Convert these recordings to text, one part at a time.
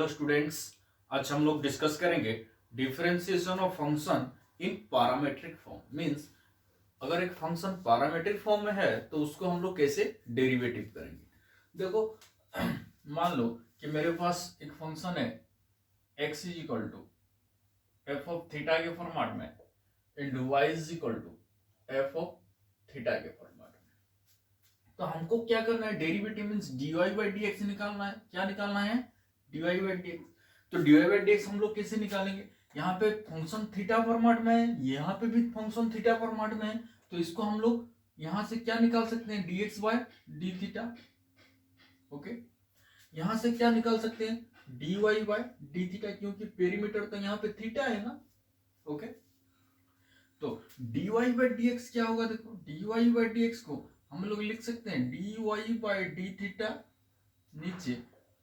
Students, आज हम लोग डिस्कस करेंगे differentiation of function in parametric form. Means अगर एक फंक्शन पैरामीट्रिक फॉर्म में है तो उसको हम लोग कैसे डेरिवेटिव करेंगे। देखो मान लो कि मेरे पास एक फंक्शन है x is equal to F of theta के फॉर्मेट में and y is equal to F of theta के फॉर्मेट में। तो हमको क्या करना है, derivative means dy by dx निकालना है। क्या निकालना है? dy by dx। तो dy बाई dx हम लोग कैसे निकालेंगे? यहाँ पे फंक्शन थीटा फॉर्मेट में है, यहाँ पे भी फंक्शन थीटा फॉर्मेट में है, तो इसको हम लोग यहाँ से क्या निकाल सकते हैं? dx by D theta. Okay, यहाँ से क्या निकाल सकते हैं? dy बाय डी थीटा, क्योंकि पेरीमीटर तो यहाँ पे थीटा है ना। ओके, तो dy बाय dx क्या होगा? देखो dy बाय dx को हम लोग लिख सकते हैं dy बाय डी थीटा नीचे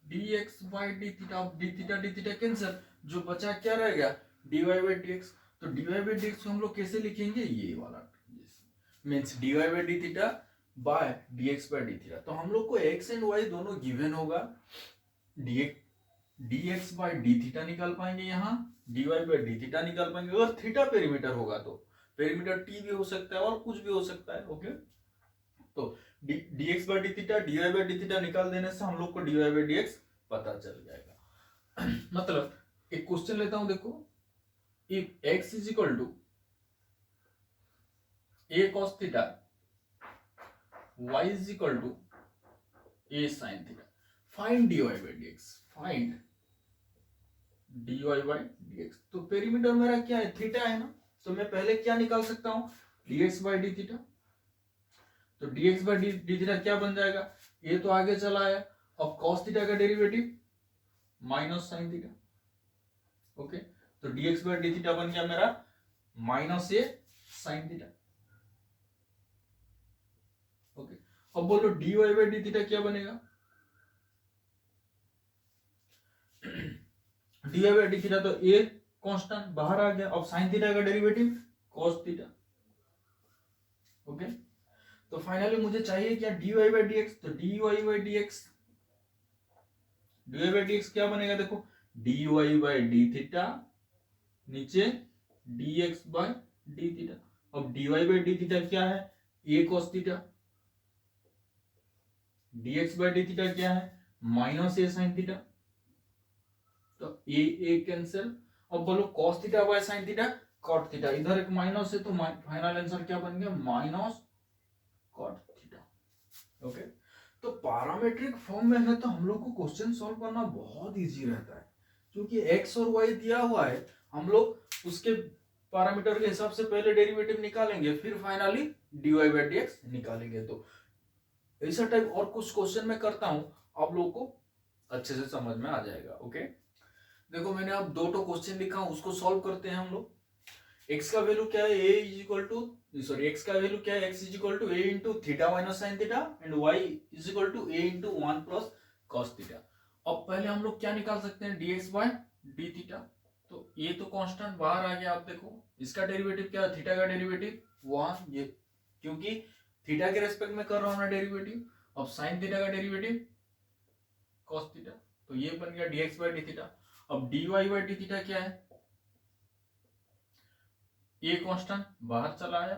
dx by D theta. D theta cancel, जो बचा क्या रहेगा? dy by dx। तो dy बाय dx को हम लोग कैसे लिखेंगे? ये वाला means dy by D theta by dx by D theta. तो हम लोग को x एंड y दोनों गिवन होगा। dx बाय डी थीटा निकाल पाएंगे, यहाँ dy बाय डी थीटा निकाल पाएंगे। अगर थीटा पेरीमीटर होगा तो पेरीमीटर t भी हो सकता है और कुछ भी हो सकता है। ओके, तो dx by D theta dy by D theta निकाल देने से हम लोग को dy बाय dx पता चल जाएगा। मतलब एक क्वेश्चन लेता हूं, देखो if x is equal to a cos theta y is equal to a sin theta, find dy by dx। Find dy by dx। तो पेरीमीटर मेरा क्या है? थीटा है ना। तो मैं पहले क्या निकाल सकता हूं? dx by D theta. तो dx बाय डी थीटा क्या बन जाएगा? ये तो आगे चला आया। अब cos थीटा का derivative minus sin theta. Okay, तो dx बाय डी थीटा बन गया मेरा minus a sin theta. Okay, अब बोलो dy बाय डी थीटा क्या बनेगा? dy बाय डी थीटा तो a कांस्टेंट बाहर आ गया। अब sin थीटा का डेरिवेटिव cos थीटा। ओके, तो फाइनली मुझे चाहिए क्या? dy by dx। तो dy by dx, dy by dx क्या बनेगा? देखो dy बाय डी थीटा नीचे dx बाय डी थीटा। अब dy बाय डी थीटा क्या है? a cos theta. dx by D theta क्या है? Minus a sin theta. तो a कैंसिल। अब बोलो cos theta by sin theta cot theta. इधर एक माइनस है तो फाइनल आंसर क्या बन गया? Minus cot theta. ओके, तो पैरामीट्रिक फॉर्म में है तो हम लोग को क्वेश्चन सॉल्व करना बहुत इजी रहता है, क्योंकि x और y दिया हुआ है। हम लोग उसके पैरामीटर के हिसाब से पहले डेरिवेटिव निकालेंगे, फिर फाइनली dy बाय dx निकालेंगे। तो ऐसा टाइप और कुछ क्वेश्चन मैं करता हूं, आप लोगों को अच्छे से समझ में आ जाएगा। ओके, देखो मैंने अब दो क्वेश्चन लिखा हूं, उसको सॉल्व करते हैं हम लोग। x का वैल्यू क्या है? a is equal to x का वैल्यू क्या है? x is equal to a into theta minus sine theta and y is equal to a into 1 plus cos theta. अब पहले हम लोग क्या निकाल सकते हैं? dx by D theta. तो ये तो कांस्टेंट बाहर आ गया। आप देखो इसका डेरिवेटिव क्या है? थीटा का डेरिवेटिव 1, ये क्योंकि थीटा के रेस्पेक्ट में कर रहा हूं ना डेरिवेटिव। अब साइन थीटा का डेरिवेटिव कॉस थीटा, तो ये बन गया dx बाय डी थीटा। अब dy बाय डी थीटा क्या है? ये कांस्टेंट बाहर चला आया।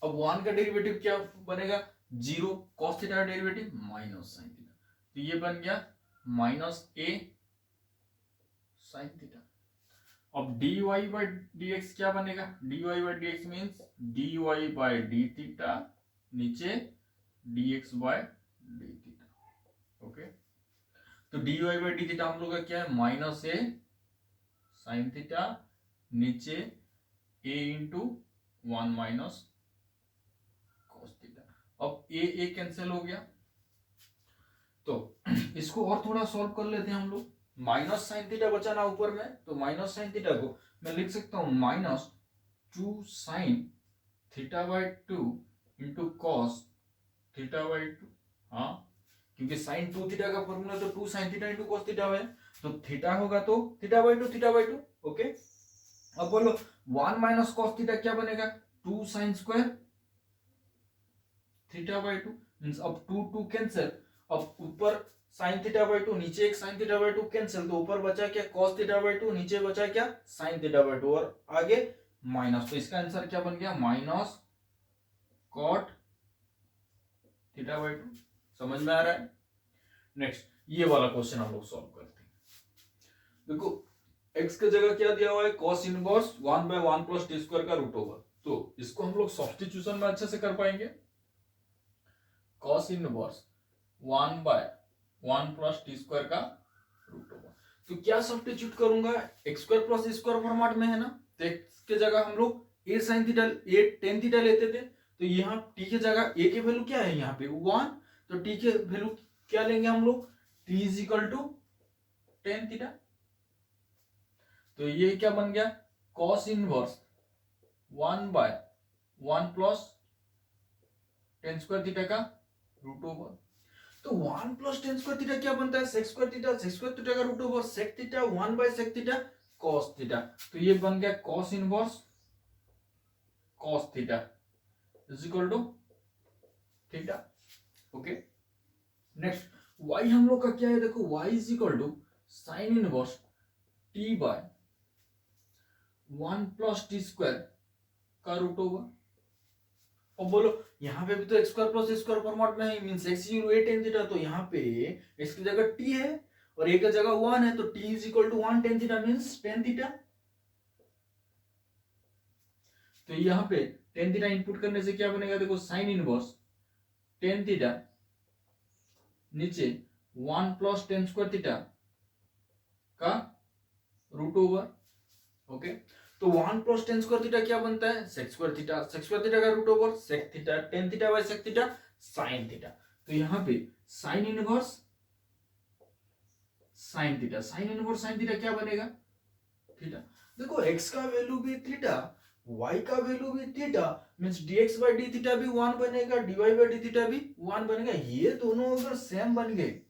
अब 1 का डेरिवेटिव क्या बनेगा? 0। cos थीटा का डेरिवेटिव माइनस sin थीटा, तो ये बन गया माइनस a sin थीटा। अब dy बाय dx क्या बनेगा? dy by dx means dy by D theta नीचे dx by D theta. Okay, तो dy बाय डी थीटा हम लोग का क्या है? माइनस a sin थीटा नीचे a into 1 minus cos theta. अब a कैंसिल हो गया, तो इसको और थोड़ा सॉल्व कर लेते हैं हम लोग। माइनस साइन थीटा बचा ना ऊपर में, तो माइनस साइन थीटा को मैं लिख सकता हूं minus 2 sine theta by 2 into cos theta by 2। हाँ, क्योंकि साइन 2 थीटा का फॉर्मूला तो 2 sine theta into cos theta है, तो थीटा होगा तो theta by 2 theta by 2। Okay, अब बोलो 1 माइनस कॉस थीटा क्या बनेगा? 2 sine square theta by 2 means अब 2 2 कैंसिल। अब ऊपर साइन थीटा बाई टू, नीचे एक sine theta by to cancel, तो ऊपर बचा क्या कॉस थीटा बाई टू, नीचे बचा क्या साइन थीटा बाई टू, और आगे माइनस, तो इसका आंसर क्या बन गया minus cot theta by two. समझ में आ रहा है? नेक्स्ट ये वाला क्वेश्चन हम लोग सॉल्व करते हैं। देखो x की जगह क्या दिया हुआ है cos inverse 1/1 plus t square का रूट ओवर, तो इसको हम लोग सब्स्टिट्यूशन में अच्छे से कर पाएंगे। cos inverse 1/1 plus t square का रूट ओवर, तो क्या सब्स्टिट्यूट करूंगा, x square plus square format में है ना, तो x की जगह हम लोग a sin theta a tan theta लेते थे, तो यहाँ t की जगह a की वैल्यू क्या है यहाँ पे 1, तो t की वैल्यू क्या लेंगे हम लोग t is equal to tan theta, तो ये क्या बन गया cos inverse 1/1 plus tan square theta का रूट ओवर, तो 1 प्लस tan स्क्वायर थीटा क्या बनता है sec स्क्वायर थीटा का root over sec theta 1/sec theta cos theta, तो ये बन गया cos inverse cos theta is equal to theta. Okay, next y हम लोग का क्या है, देखो y is equal to sine inverse t by 1 plus t square का रूट ओवर, और बोलो यहाँ पे भी तो x square plus square format में है, means x equal to tan theta, तो यहाँ पे x की जगह t है और a की जगह 1 है, तो t is equal to 1 tan theta means tan theta, तो यहाँ पे tan थीटा इनपुट करने से क्या बनेगा, देखो साइन इनवर्स tan थीटा नीचे 1 प्लस tan स्क्वायर थीटा का रूट ओवर। ओके, तो 1 प्लस tan स्क्वायर थीटा क्या बनता है sec स्क्वायर थीटा का root over sec theta tan theta by sec theta sin theta, तो यहाँ पे साइन इनवर्स साइन थीटा क्या बनेगा थीटा। देखो x का वैल्यू भी थीटा, y का वैल्यू भी theta, means dx by D theta भी 1 बनेगा, dy बाय डी थीटा भी 1 बनेगा। ये दोनों अगर सेम बन गए,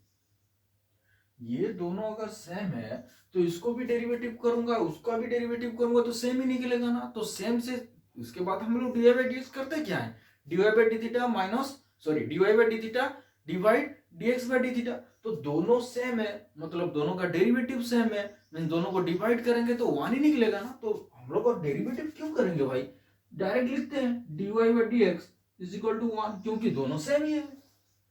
ये दोनों अगर सेम है, तो इसको भी डेरिवेटिव करूंगा, उसका भी डेरिवेटिव करूंगा, तो सेम ही निकलेगा ना। तो सेम से उसके बाद हम लोग dy बाय dx करते क्या है, dy by D theta minus dy by D theta divide dx by D theta, तो दोनों सेम है, मतलब दोनों का डेरिवेटिव सेम है, मींस दोनों को डिवाइड करेंगे तो 1 ही निकलेगा ना। तो हम लोग और डेरिवेटिव क्यों करेंगे भाई, डायरेक्ट लिखते हैं dy by dx is equal to 1, क्योंकि दोनों सेम ही है।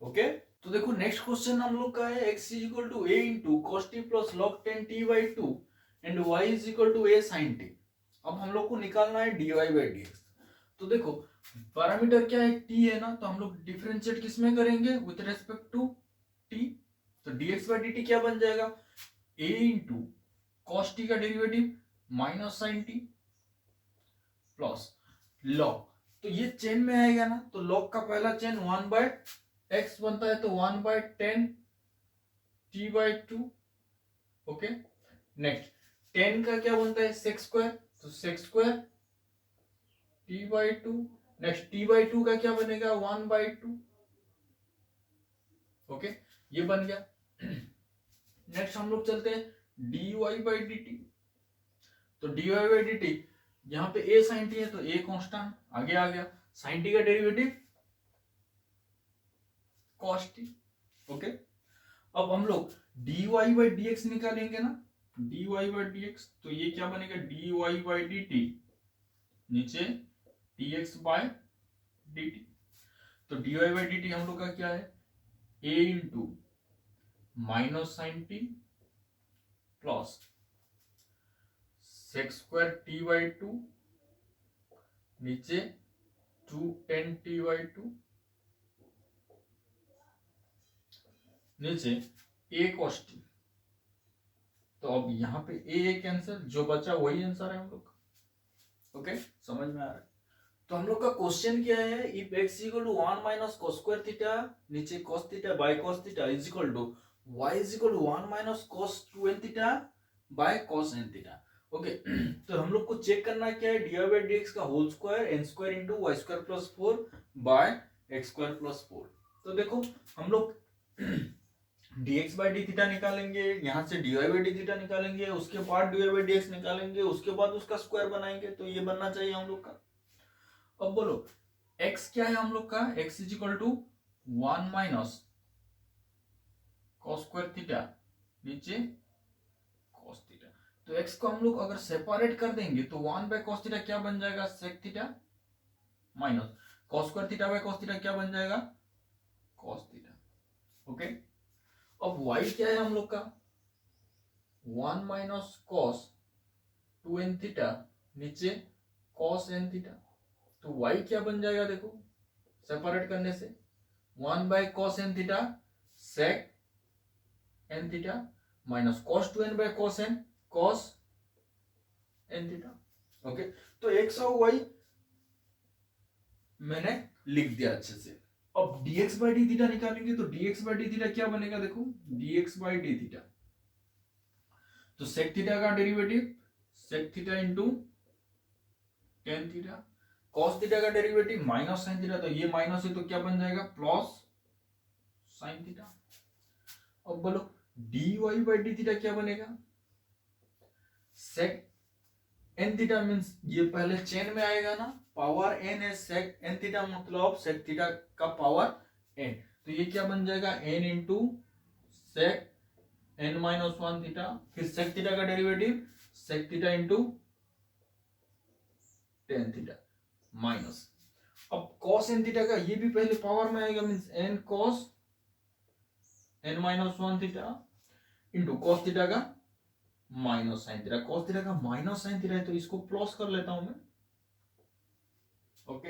ओके, तो देखो नेक्स्ट क्वेश्चन हम लोग का है x is equal to a into cos t plus log tan t by two and y is equal to a sine t. अब हम लोग को निकालना है dy बाई dx। तो देखो पैरामीटर क्या है t है ना, तो हम लोग डिफरेंशिएट किस में करेंगे विथ रेस्पेक्ट टू t, तो dx बाई dt क्या बन जाएगा a इंटू कॉस टी का derivative minus sine t plus log, तो ये चेन में आएगा ना, तो लॉग का पहला चेन 1 बाय x बनता है, तो 1 by 10 t by 2। Okay, next 10 का क्या बनता है सेक स्क्वायर, तो sec square t by 2, next t by 2 का क्या बनेगा 1 बाय 2। ओके, ये बन गया। नेक्स्ट हम लोग चलते हैं dy बाई dt, तो dy बाई dt यहाँ पे a sin t है, तो a कांस्टेंट आगे आ गया, sin t का डेरिवेटिव cos t। ओके, अब हम लोग dy बाई dx निकालेंगे ना, dy बाई dx, तो ये क्या बनेगा dy बाई dt नीचे dx बाय dt, तो dy बाई dt हम लोग का क्या है a into minus sine t plus sec square t by 2 नीचे 2 10 टी बाई 2 नीचे a cos t, तो अब यहाँ पे a कैंसिल, जो बचा वही आंसर है हम लोग का। ओके, समझ में आ रहा है? तो हम लोग का क्वेश्चन क्या है, if x equal to 1 minus cos square theta नीचे cos theta by cos theta is equal to y is equal to 1 minus cos 2n theta by cos n theta. Okay, तो हम लोग को चेक करना क्या है, dy बाय dx का whole square n square into y square plus 4 by x square plus 4। तो देखो हम लोग dx बाई डी थीटा निकालेंगे, यहाँ से dy बाई डी थीटा निकालेंगे, उसके बाद dy बाई dx निकालेंगे, उसके बाद उसका स्क्वायर बनाएंगे, तो ये बनना चाहिए हम लोग का। अब बोलो x क्या है हम लोग का, x is equal to 1 minus cos square theta नीचे cos थीटा। तो x को हम लोग अगर सेपरेट कर देंगे तो 1 बाय cos थीटा क्या बन जाएगा, sec theta minus cos square theta by cos theta क्या बन जाएगा, cos थीटा। ओके, अब y क्या है हम लोग का, 1 माइनस cos 2n थीटा नीचे cos n थीटा। तो y क्या बन जाएगा देखो, सेपरेट करने से 1 by cos n theta sec n theta minus cos 2n by cos n cos n theta. Okay, तो x और y मैंने लिख दिया अच्छे से। अब dx बाई डी थीटा निकालेंगे तो dx बाई डी थीटा क्या बनेगा देखो, dx बाई डी थीटा, तो sec थीटा का derivative sec theta into tan theta, cos theta का डेरिवेटिव माइनस साइन थीटा, तो ये माइनस है तो क्या बन जाएगा प्लस साइन थीटा। अब बोलो dy बाई डी थीटा क्या बनेगा, sec n थीटा मींस ये पहले चेन में आएगा ना, पावर n है sec n थीटा मतलब sec थीटा का पावर n, तो ये क्या बन जाएगा n into sec n minus one theta, फिर sec थीटा का derivative sec theta into tan theta minus, अब cos n थीटा का ये भी पहले पावर में आएगा means n cos n minus one theta into cos theta का minus sine theta, cos theta का माइनस साइन थीटा है तो इसको प्लस कर लेता हूं मैं। ओके,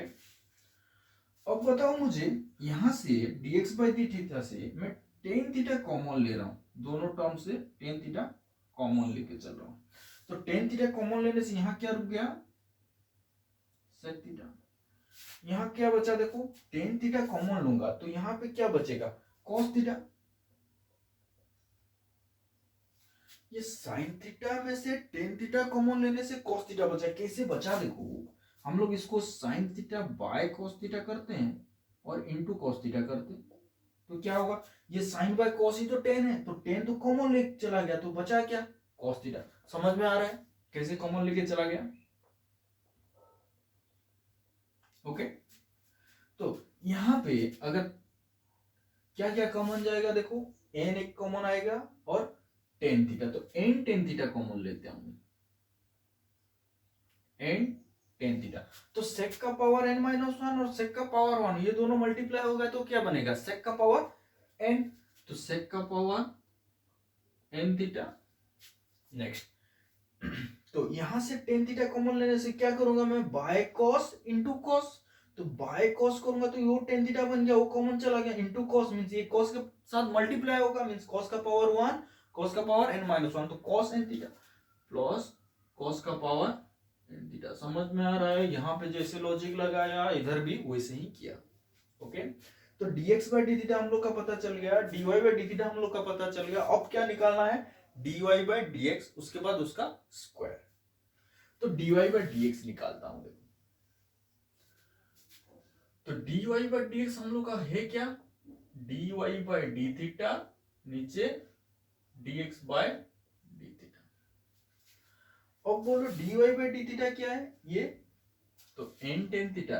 अब बताओ मुझे यहां से dx बाई डी थीटा से मैं टेन थीटा कॉमन ले रहा हूं, दोनों टर्म से टेन थीटा कॉमन लेके चल रहा हूं, तो टेन थीटा कॉमन लेने से यहां क्या रुक गया, सेक थीटा। यहां क्या बचा देखो, टेन थीटा कॉमन लूंगा तो यहां पे क्या बचेगा, कॉस थीटा। ये साइन थीटा में से टेन थीटा कॉमन लेने से कॉस थीटा बचा, कैसे बचा देखो, हम लोग इसको sine theta by cos theta करते हैं और इनटू कॉस थीटा करते हैं, तो क्या होगा, ये साइन बाय कॉस ही तो टेन है, तो टेन तो कॉमन ले चला गया तो बचा क्या, कॉस थीटा। समझ में आ रहा है कैसे कॉमन लेके चला गया। ओके, तो यहां पे अगर क्या क्या कॉमन जाएगा देखो, एन एक कॉमन आएगा और टेन थीटा, तो एन टेन थीटा कॉमन लेते हैं, एन टेन थीटा, तो सेक का पावर एन माइनस वन और सेक का पावर वन ये दोनों मल्टीप्लाई हो गए तो क्या बनेगा, सेक का पावर एन, तो सेक का पावर एन थीटा। नेक्स्ट, तो यहां से टेन थीटा कॉमन लेने से क्या करूंगा मैं, बाय कॉस इंटू कॉस, तो बाय कॉस करूंगा तो ये टेन थीटा बन गया, वो कॉमन चला गया, इंटू कॉस मींस ये कॉस के साथ मल्टीप्लाई होगा मींस कॉस का पावर वन, कॉस का पावर एन माइनस वन, तो cos n theta plus cos का पावर एन थीटा। समझ में आ रहा है, यहाँ पे जैसे लॉजिक लगाया इधर भी वैसे ही किया। ओके, तो dx बाई डी थीटा हम लोग का पता चल गया, dy बाई डी थीटा हम लोग का पता चल गया, अब क्या निकालना है, dy बाई dx, उसके बाद उसका स्क्वायर, तो dy बाई dx निकालता हूं देखो, तो dy बाई dx हम लोग का है क्या, dy बाई डी थीटा नीचे dx बाई डी थीटा। अब बोलो dy बाई डी थीटा क्या है ये, तो n tan theta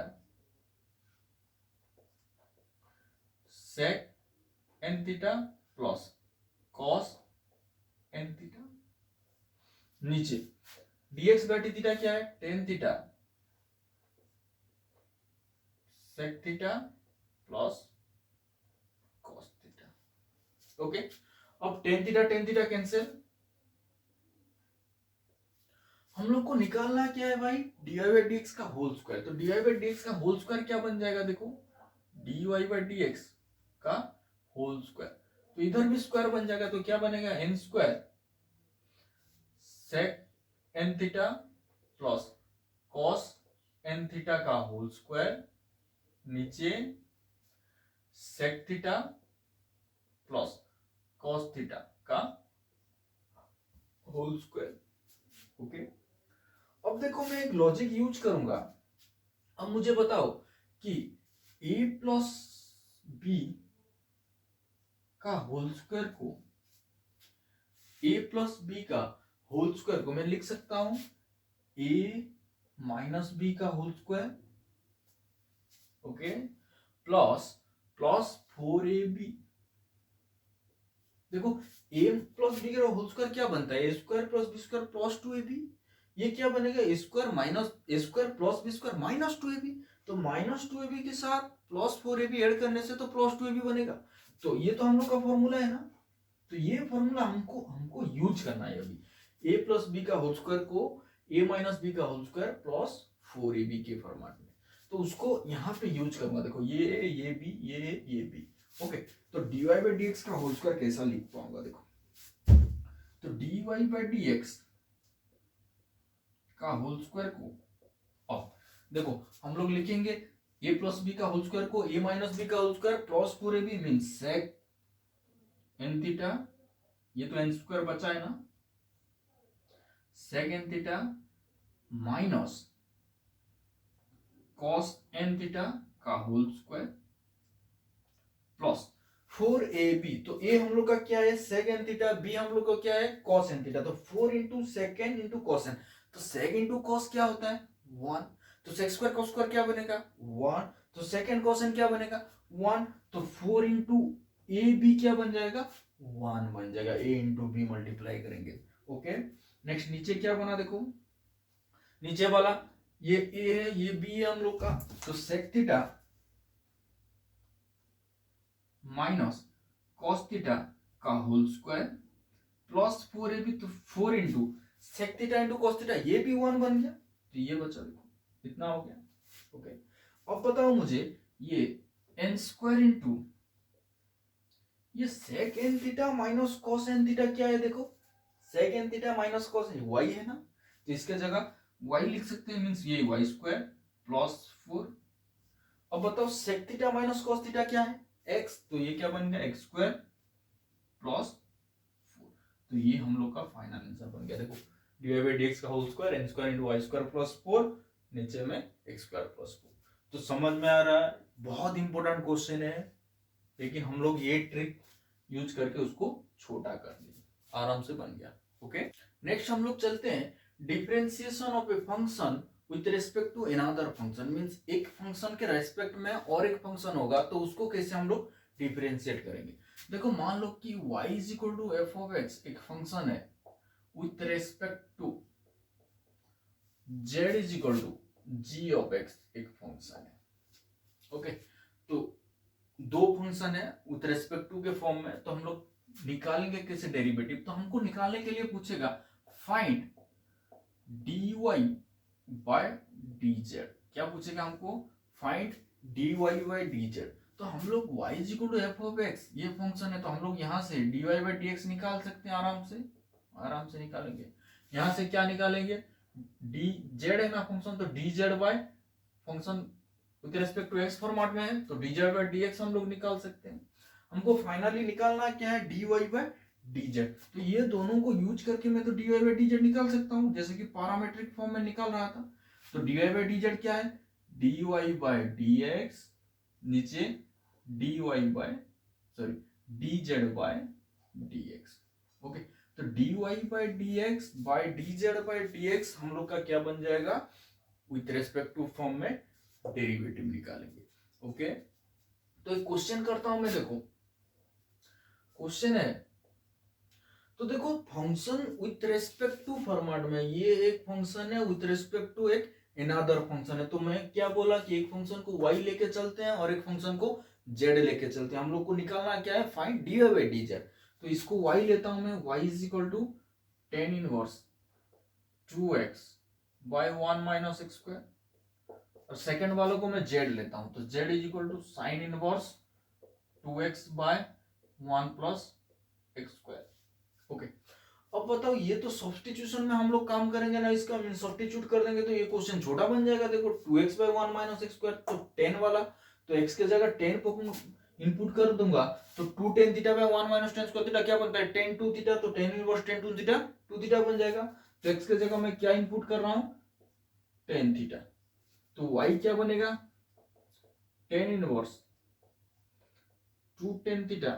sec n theta plus cos n theta, नीचे dx बाई डी थीटा क्या है, tan theta sec theta plus cos theta. Okay, अब टेन थीटा कैंसिल, हम लोग को निकालना क्या है भाई, dy बाई dx का होल स्क्वायर, तो dy बाई dx का होल स्क्वायर क्या बन जाएगा देखो, dy बाई dx का होल स्क्वायर, तो इधर भी स्क्वायर बन जाएगा तो क्या बनेगा, n square sec n theta plus cos n theta का होल स्क्वायर नीचे sec theta plus cos theta का होल स्क्वायर। ओके, अब देखो मैं एक लॉजिक यूज करूंगा, अब मुझे बताओ कि a प्लस बी का होल स्क्वायर को, a प्लस बी का होल स्क्वायर को मैं लिख सकता हूं a माइनस बी का whole square, okay, plus plus 4ab देखो ए प्लस बी का होल स्क्वायर क्या बनता है, a square plus b square plus 2ab। ये क्या बनेगा, a square minus a square plus b square minus 2ab। तो माइनस 2ab के साथ प्लस 4ab ऐड करने से तो प्लस 2ab बनेगा। तो ये तो हम लोग का फॉर्मूला है ना, तो ये फॉर्मूला हमको हमको यूज करना है अभी। ए प्लस बी का होल स्क्वायर को ए माइनस बी का होल स्क्वायर प्लस 4ab के फॉर्मेट में, तो उसको यहाँ पे यूज करूंगा। देखो ये बी ये बी। ओके, तो dy बाई डी एक्स का होल स्क्वायर कैसा लिख पाऊंगा, देखो तो dy बाई डी एक्स का होल स्क्वायर को अब देखो हम लोग लिखेंगे ए प्लस बी का होल स्क्वायर को ए माइनस बी का whole square plus 4ab mean sec n theta, ये तो एन स्क्वायर बचा है ना, sec n theta minus cos n theta का होल स्क्वायर प्लस 4ab। तो ए हम लोग का क्या है, सेक एन थीटा, बी हम लोग का क्या है, कॉस एन थीटा। तो 4 into second into cos n, तो सेक इंटू कॉस क्या होता है 1, तो सेक स्क्वायर कॉस स्क्वायर क्या बनेगा 1, तो सेकेंड कॉस एन क्या बनेगा 1, तो 4 इंटू ए बी क्या बन जाएगा 1 बन जाएगा, ए इंटू बी मल्टीप्लाई करेंगे। ओके, नेक्स्ट नीचे क्या बना, देखो नीचे वाला ये ए है ये बी है हम लोग का, तो sec theta minus cos theta का होल स्क्वायर प्लस 4ab, तो 4 into sec theta into cos theta, ये भी 1 बन गया, तो ये बचा, देखो इतना हो गया। ओके, अब बताओ मुझे ये एन स्क्वायर इंटू ये sec n theta minus cos n theta क्या है, देखो sec n theta minus cos y है ना, तो इसके जगह वाई लिख सकते हैं, मीन्स ये वाई स्क्वायर प्लस 4। अब बताओ sec theta minus cos theta क्या है एक्स, तो ये क्या बन गया एक्स स्क्वायर प्लस 4। तो ये हम लोग का फाइनल आंसर बन गया। देखो डी बाई डी एक्स का whole square n square into y square plus 4, नीचे में एक्स स्क्वायर प्लस 4। तो समझ में आ रहा है, बहुत इंपॉर्टेंट क्वेश्चन है, लेकिन हम लोग ये ट्रिक यूज करके उसको छोटा कर दिए, आराम से बन गया। ओके, नेक्स्ट हम लोग चलते हैं differentiation of a function with respect to another function. Means एक फंक्शन के रेस्पेक्ट में और एक फंक्शन होगा तो उसको कैसे हम लोग डिफरेंशिएट करेंगे। देखो मान लो कि y is equal to F of x एक फंक्शन है with respect to z is equal to g of x एक फंक्शन है। ओके, तो दो फंक्शन है विथ रेस्पेक्ट टू के फॉर्म में, तो हम लोग निकालेंगे कैसे डेरिवेटिव। तो हमको निकालने के लिए पूछेगा फाइंड dy बाय dz, क्या पूछेगा हमको फाइंड dy बाय dz। तो हम लोग y is equal to F of x ये फंक्शन है, तो हम लोग यहाँ से dy बाय dx निकाल सकते हैं, आराम से निकालेंगे। यहाँ से क्या निकालेंगे, dz है ना फंक्शन, तो dz by function with respect to x format में है, तो dz बाय dx हम लोग निकाल सकते हैं। हमको फाइनली निकालना क्या है dy बाय dz, तो ये दोनों को यूज करके मैं तो dy बाय dz निकाल सकता हूँ, जैसे कि पैरामीट्रिक फॉर्म में निकाल रहा था। तो dy बाय dz क्या है dy बाय dx, नीचे dy by dz by dx। Okay, तो dy by dx by dz by dx हम लोग का क्या बन जाएगा, विथ रेस्पेक्ट टू फॉर्म में डेरिवेटिव निकालेंगे। ओके, तो एक क्वेश्चन करता हूं मैं, देखो क्वेश्चन है, तो देखो function with respect to format में, ये एक फंक्शन है विथ रेस्पेक्ट टू एक अनदर फंक्शन है। तो मैं क्या बोला कि एक फंक्शन को y लेके चलते हैं और एक फंक्शन को z लेके चलते हैं। हम लोग को निकालना क्या है फाइंड dy बाय dz। तो इसको y लेता हूं मैं, y is equal to tan inverse 2x by 1 minus x square, और सेकंड वालों को मैं z लेता हूं, तो z is equal to sine inverse 2x by 1 plus x square. Okay, अब बताओ ये तो सब्स्टिट्यूशन में हम लोग काम करेंगे ना, इसका मीन सब्स्टिट्यूट कर देंगे तो ये क्वेश्चन छोटा बन जाएगा। देखो 2x by 1 minus x square, तो 10 वाला, तो x के जगह 10 को इनपुट कर दूंगा, तो 2 tan theta bye 1 minus tan square theta क्या बनता है tan 2 थीटा, तो tan inverse tan 2 theta 2 theta बन जाएगा। तो x के जगह मैं क्या इनपुट कर रहा हूं tan थीटा, तो y क्या बनेगा tan inverse 2 tan theta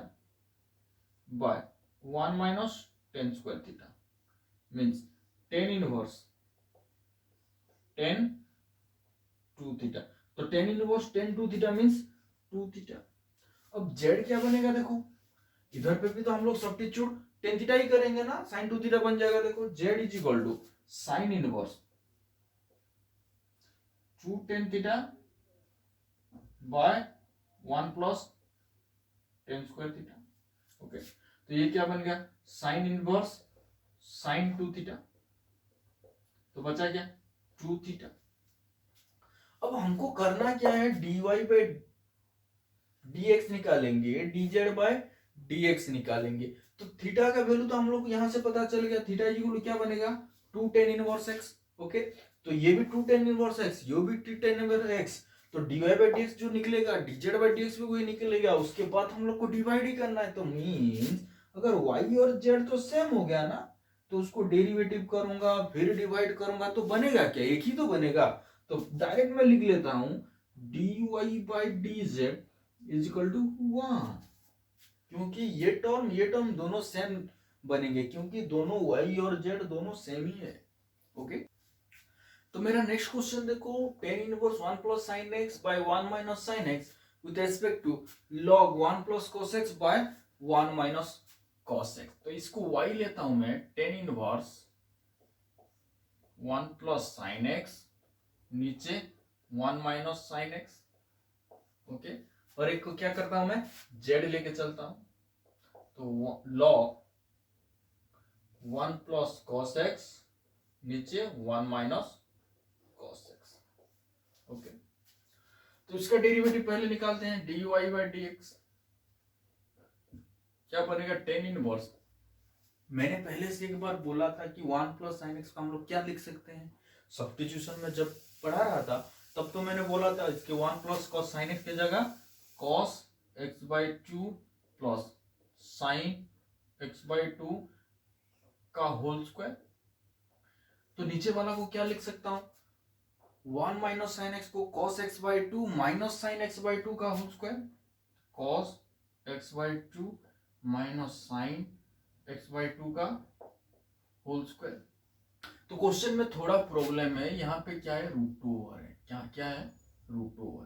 bye 1 minus tan square theta, means tan inverse tan 2 theta, तो tan inverse tan 2 theta means 2 theta. अब z क्या बनेगा, देखो इधर पे भी तो हम लोग सब्स्टिट्यूट टेन थीटा ही करेंगे ना, साइन टू थीटा बन जाएगा। देखो z is equal to sine inverse two tan theta by one plus tan square theta. Okay, तो ये क्या बन गया, sine inverse sine two theta, तो बचा क्या, टू थीटा। अब हमको करना क्या है, dy बाई dx निकालेंगे, dz बाय dx निकालेंगे। तो थीटा का वैल्यू तो हम लोग यहां से पता चल गया, थीटा इक्वल क्या बनेगा, two tan inverse x. Okay, तो ये भी टू टेन इनवर्स एक्स, ये भी टू टेन इनवर्स एक्स, तो dy बाई dx जो निकलेगा, dz बाई dx भी वही निकलेगा। उसके बाद हम लोग को डिवाइड ही करना है, तो मींस अगर y और z तो सेम हो गया ना, तो उसको डेरिवेटिव करूंगा फिर डिवाइड करूंगा तो बनेगा क्या, एक ही तो बनेगा। तो डायरेक्ट मैं लिख लेता हूं dy by dz is equal to 1, क्योंकि ये टर्म दोनों सेम बनेंगे, क्योंकि दोनों y और z दोनों सेम ही है। ओके, तो मेरा नेक्स्ट क्वेश्चन देखो, tan inverse one plus sine x by one minus sine x with respect to log one plus cos x by one minus cos x. तो इसको y लेता हूं मैं, tan inverse one plus sine x, नीचे one minus sine x. Okay, और एक को क्या करता हूं मैं, z लेके चलता हूं, तो log one plus cos x, नीचे one minus cos x. Okay, तो इसका डेरिवेटिव पहले निकालते हैं, dy बाई dx क्या बनेगा, टेन इनवर्स, मैंने पहले से एक बार बोला था कि वन प्लस साइन एक्स को हम लोग क्या लिख सकते हैं, सब्स्टिट्यूशन में जब पढ़ा रहा था तब तो मैंने बोला था इसके one plus cos sine x की जगह cos x by two plus sine x by two का होल स्क्वायर। तो नीचे वाला को क्या लिख सकता हूं, वन माइनस साइन एक्स को cos x by two minus sine x by two का whole square, cos x by two minus sine x by two का होल स्क्वायर। तो क्वेश्चन में थोड़ा प्रॉब्लम है, यहाँ पे क्या है, रूट ओवर है, क्या क्या है, रूट ओवर।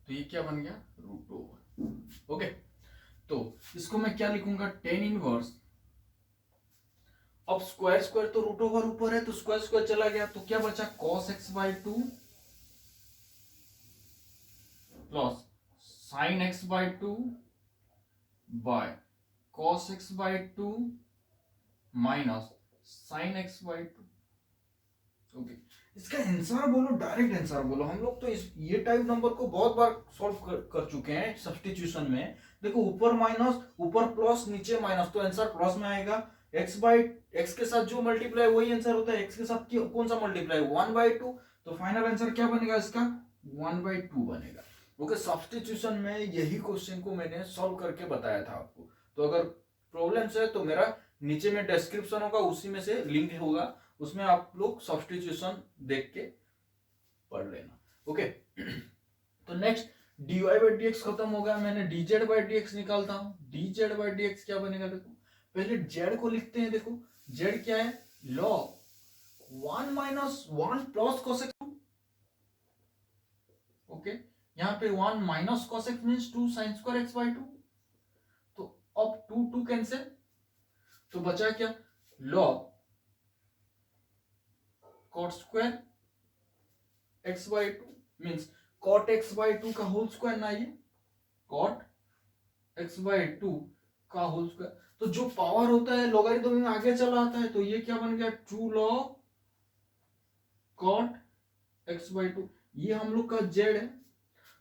तो ये क्या बन गया, रूट ओवर। ओके, तो इसको मैं क्या लिखूंगा, टेन इनवर्स, अब स्क्वायर स्क्वायर तो रूट ओवर ऊपर है तो स्क्वायर स्क्वायर चला गया, तो क्या बचा, cos x by two plus sine x by two by cos x by two minus sine x by two. Okay, इसका आंसर बोलो, डायरेक्ट आंसर बोलो। हम लोग तो ये टाइप नंबर को बहुत बार सॉल्व कर चुके हैं सब्स्टिट्यूशन में। देखो ऊपर माइनस, ऊपर प्लस, नीचे माइनस, तो आंसर प्लस में आएगा। एक्स बाई एक्स के साथ जो मल्टीप्लाई वही आंसर होता है, एक्स के साथ कौन सा मल्टीप्लाई, वन बाई टू, तो फाइनल आंसर क्या बनेगा इसका, वन बाई टू बनेगा। ओके, सब्स्टिट्यूशन में यही क्वेश्चन को मैंने सॉल्व करके बताया था आपको। तो अगर प्रॉब्लम्स है तो मेरा नीचे में डिस्क्रिप्शन होगा, उसी में से लिंक होगा, उसमें आप लोग सब्स्टिट्यूशन देख के पढ़ लेना। ओके, तो नेक्स्ट dy बाई dx खत्म हो गया, मैंने dz बाई dx निकालता हूं, dz बाई dx क्या बनेगा, देखो पहले z को लिखते हैं। देखो z क्या है, log one minus one plus cosec two. Okay, यहाँ पे one minus cosec means two sine square x by two, तो अब टू टू कैंसिल, तो बचा क्या, log cot square x by two means cot x by two का whole square ना, ये cot एक्स बाई टू का होल स्क्वायर। तो जो पावर होता है लॉगरिथम में आगे चला आता है, तो ये क्या बन गया, two log cot x by two, ये हम लोग का z है।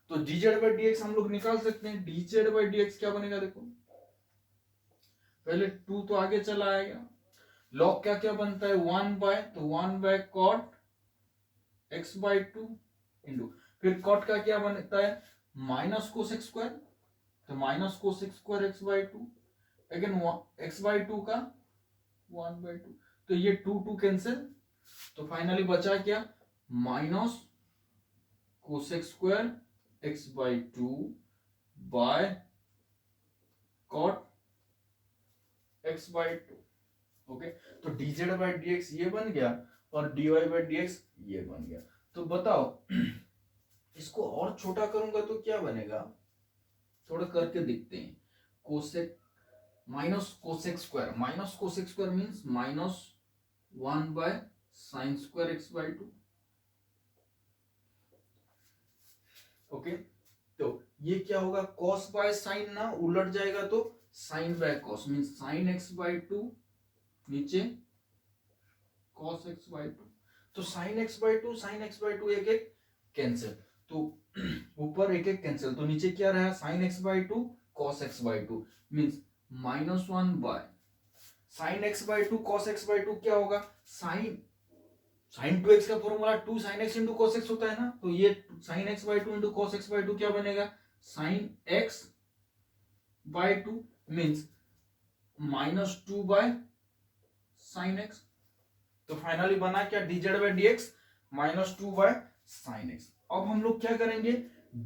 तो dz बाई dx हम लोग निकाल सकते हैं, dz बाई dx क्या बनेगा, देखो पहले टू तो आगे चला आएगा, log क्या क्या बनता है, वन बाय, तो one by cot x by two into, फिर कॉट का क्या बनता है, माइनस कोसेक स्क्वायर, तो minus cosec square x by two, again x by two का वन बाई टू, तो ये टू टू कैंसिल, तो फाइनली बचा क्या, minus cosec square x by two by cot x by two. Okay, तो dz by dx ये बन गया और dy बाई dx ये बन गया। तो बताओ इसको और छोटा करूंगा तो क्या बनेगा, थोड़ा करके देखते हैं। Cosec minus cosec square, minus cosec square means minus 1/sin²x/2। Okay, तो ये क्या होगा, cos बाय साइन ना उलट जाएगा तो sine by cos means sin x/2 नीचे cos x/2। तो sin x/2 एक एक कैंसिल, तो ऊपर एक एक कैंसिल, तो नीचे क्या रहा sin x/2 cos x/2 means -1/sin x/2 cos x/2 क्या होगा, sin 2x का formula 2 sin x into cos x होता है ना, तो ये sin x/2 into cos x/2 क्या बनेगा, sin x/2 means -2/sin x। तो फाइनली बना क्या, dz/dx -2/sin x। अब हम लोग क्या करेंगे,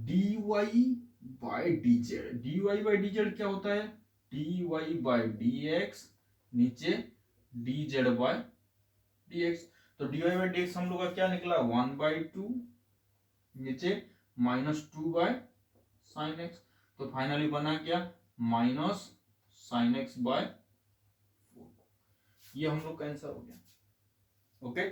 dy/dz क्या होता है, dy/dx नीचे dz/dx। तो dy/dx हम लोग का क्या निकला, 1/2 नीचे -2/sin x। तो फाइनली बना क्या, -sin x/4। ये हम लोग का आंसर हो गया। ओके,